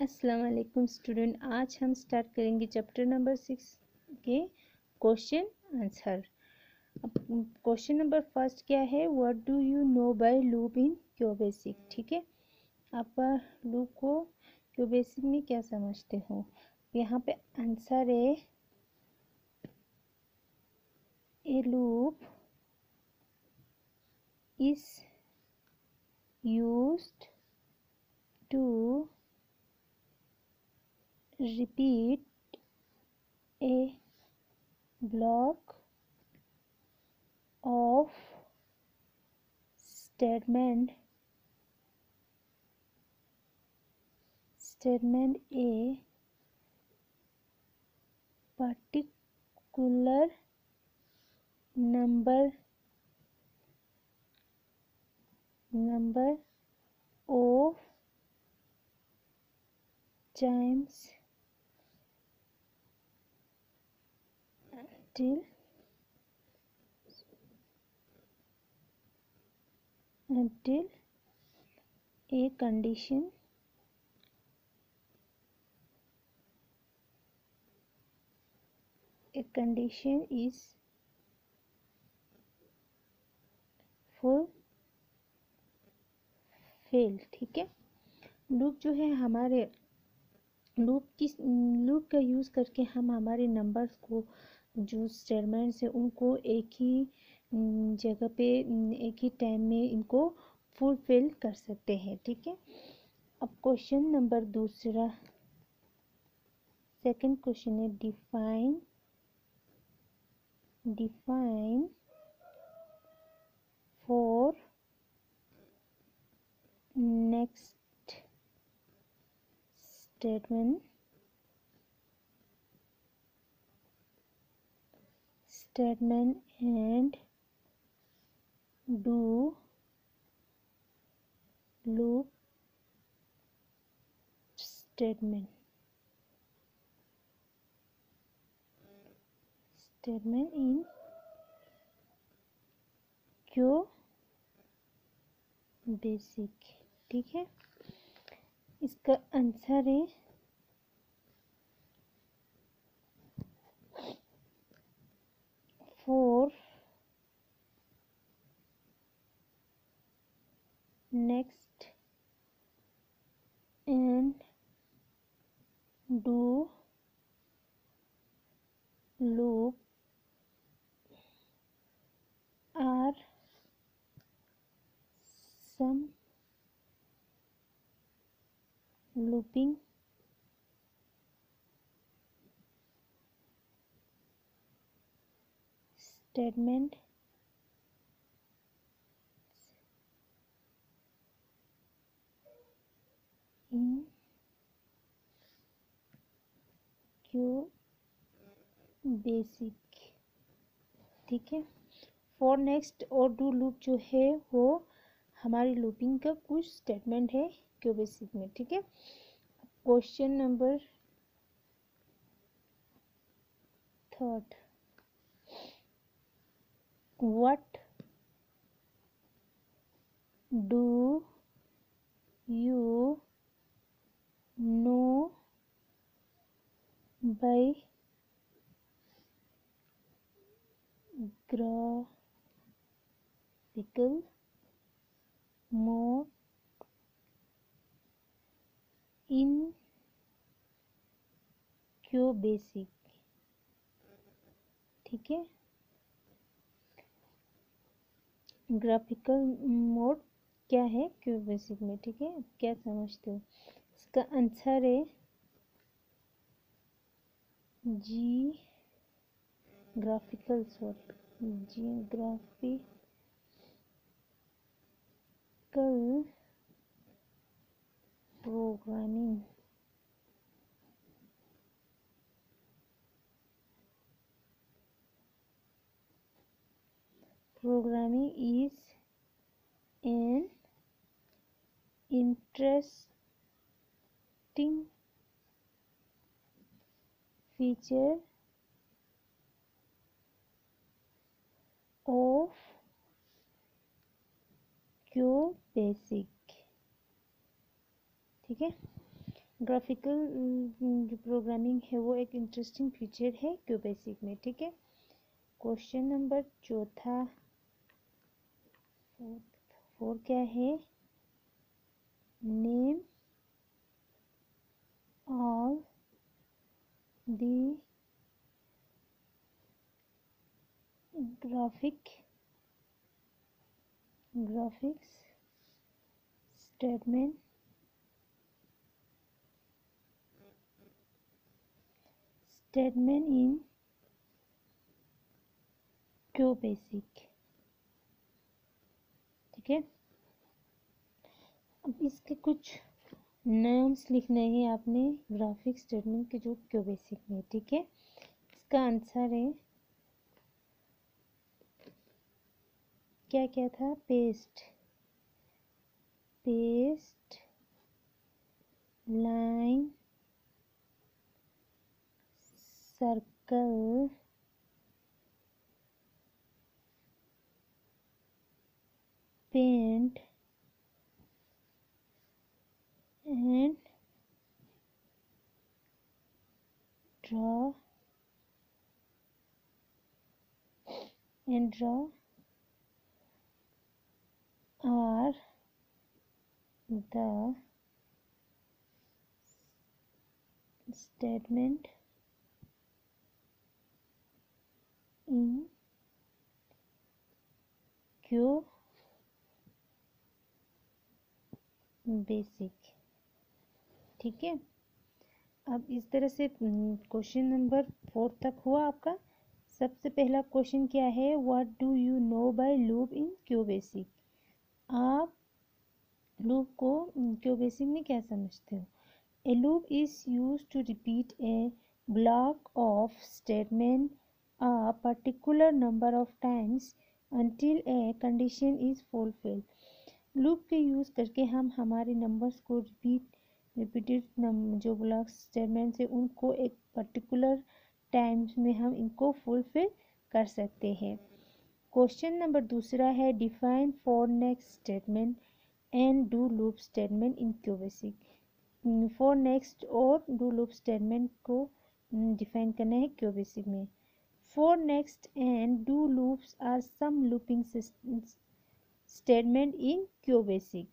अस्सलाम वालेकुम स्टूडेंट। आज हम स्टार्ट करेंगे चैप्टर नंबर 6 के क्वेश्चन आंसर। अब क्वेश्चन नंबर फर्स्ट क्या है, what do you know by loop in QBasic. ठीक है, आप लूप को क्यूबेसिक में क्या समझते हो। यहाँ पे आंसर है, a loop is used to repeat a block of statement a particular number of times until a condition is fulfilled। ठीक है, लूप जो है हमारे लूप का यूज़ करके हम हमारे नंबर्स को जो स्टेटमेंट्स है उनको एक ही जगह पे एक ही टाइम में इनको फुलफिल कर सकते हैं। ठीक है, अब क्वेश्चन नंबर दूसरा, सेकंड क्वेश्चन है, define for next statement and do loop statement in BASIC. ठीक है, इसका आंसर है for next and do loop are some looping statement in BASIC. ठीक है, फॉर नेक्स्ट और डू लूप जो है वो हमारी लूपिंग का कुछ स्टेटमेंट है क्यू बेसिक में। ठीक है, question number third, what do you know by graphical mode in QBasic. ठीक है, ग्राफिकल मोड क्या है क्यूबेसिक में। ठीक है, क्या समझते हो, इसका आंसर है geographical programming. Programming is an interesting feature of क्यूबेसिक। ठीक है, ग्राफिकल जो प्रोग्रामिंग है वो एक इंटरेस्टिंग फीचर है क्यूबेसिक में। ठीक है, क्वेश्चन नंबर चौथा फोर क्या है, name all the graphics statement in QBasic. ठीक है, अब इसके कुछ नाम्स लिखने हैं आपने ग्राफिक स्टेटमेंट के जो क्यूबेसिक में। ठीक है, इसका आंसर है क्या क्या था, PSET line circle paint and draw are the statement in QBasic. ठीक है, अब इस तरह से क्वेश्चन नंबर 4 तक हुआ आपका। सबसे पहला क्वेश्चन क्या है, what do you know by loop in QBasic. आप लूप को क्यूबेसिक में क्या समझते हो। A loop is used to repeat a block of statement a particular number of times until a condition is fulfilled। Loop के use करके हम हमारे नंबर्स को रिपीटेड जो ब्लॉक स्टेटमेंट्स है उनको एक पर्टिकुलर टाइम्स में हम इनको फुलफिल कर सकते हैं। क्वेश्चन नंबर दूसरा है, define for next statement and do loop statement in QBasic. For next और डू लूप स्टेटमेंट को डिफाइन करना है क्यूबेसिक में। For next and do loops are some looping statement in QBasic.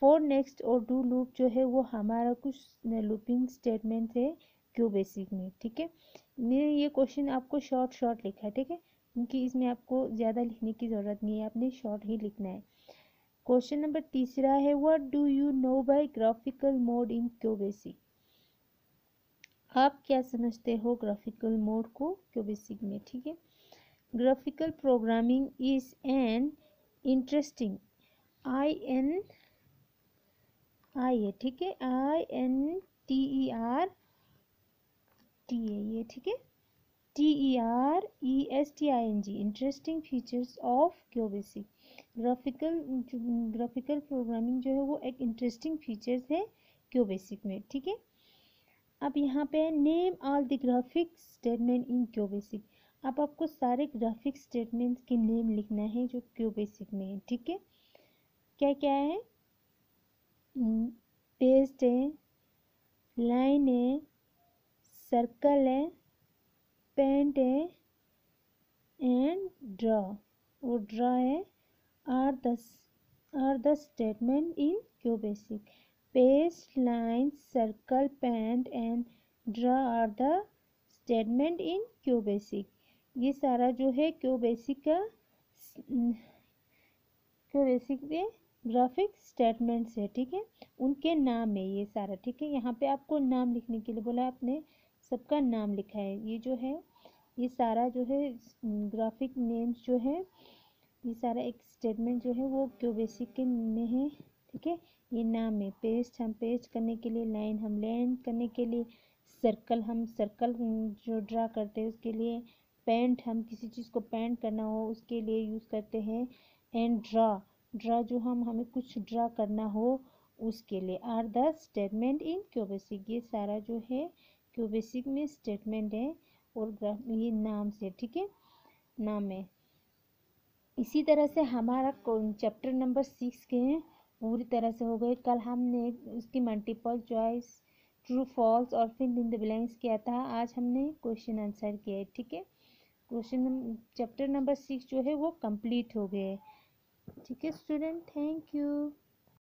For next और do loop जो है वो हमारा कुछ लूपिंग स्टेटमेंट है क्यूबेसिक में। ठीक है, मैंने ये क्वेश्चन आपको शॉर्ट लिखा है। ठीक है, क्योंकि इसमें आपको ज़्यादा लिखने की ज़रूरत नहीं है, आपने शॉर्ट ही लिखना है। क्वेश्चन नंबर तीसरा है, what do you know by graphical mode in QBasic. आप क्या समझते हो ग्राफिकल मोड को क्यूबेसिक में। ठीक है, graphical programming is an interesting I ठीक है, INTERTA ये। ठीक है, TERESTING interesting features of QBasic. Graphical programming जो है वो एक इंटरेस्टिंग फीचर्स है क्यूबेसिक में। ठीक है, अब यहाँ पे name all the graphic statement in QBasic. अब आपको सारे ग्राफिक स्टेटमेंट्स के नेम लिखना है जो क्यूबेसिक में है। ठीक है, क्या क्या है, पेस्ट है, लाइन है, सर्कल है, पेंट है एंड ड्रॉ है are the statement in QBasic. PSET, line, circle, paint and draw are the statement in QBasic. ये सारा जो है क्यूबेसिक में ग्राफिक स्टेटमेंट्स है। ठीक है, उनके नाम है ये सारा। ठीक है, यहाँ पे आपको नाम लिखने के लिए बोला, आपने सबका नाम लिखा है। ये जो है ये सारा जो है ग्राफिक नेम्स जो है ये सारा एक स्टेटमेंट जो है वो क्यूबेसिक के में है। ठीक है, ये नाम है। पेस्ट हम पेस्ट करने के लिए, लाइन हम लाइन करने के लिए, सर्कल हम सर्कल जो ड्रा करते हैं उसके लिए, पेंट हम किसी चीज़ को पेंट करना हो उसके लिए यूज़ करते हैं, एंड ड्रा जो हमें कुछ ड्रा करना हो उसके लिए। Are the statement in QBasic. ये सारा जो है क्यूबेसिक में स्टेटमेंट है और ये नाम से। ठीक है, नाम है। इसी तरह से हमारा चैप्टर नंबर 6 के पूरी तरह से हो गए। कल हमने उसकी मल्टीपल चॉइस ट्रू फॉल्स और फिल इन द ब्लैंक्स किया था। आज हमने क्वेश्चन आंसर किया है, ठीक है। क्वेश्चन चैप्टर नंबर 6 जो है वो कंप्लीट हो गए। ठीक है स्टूडेंट, थैंक यू।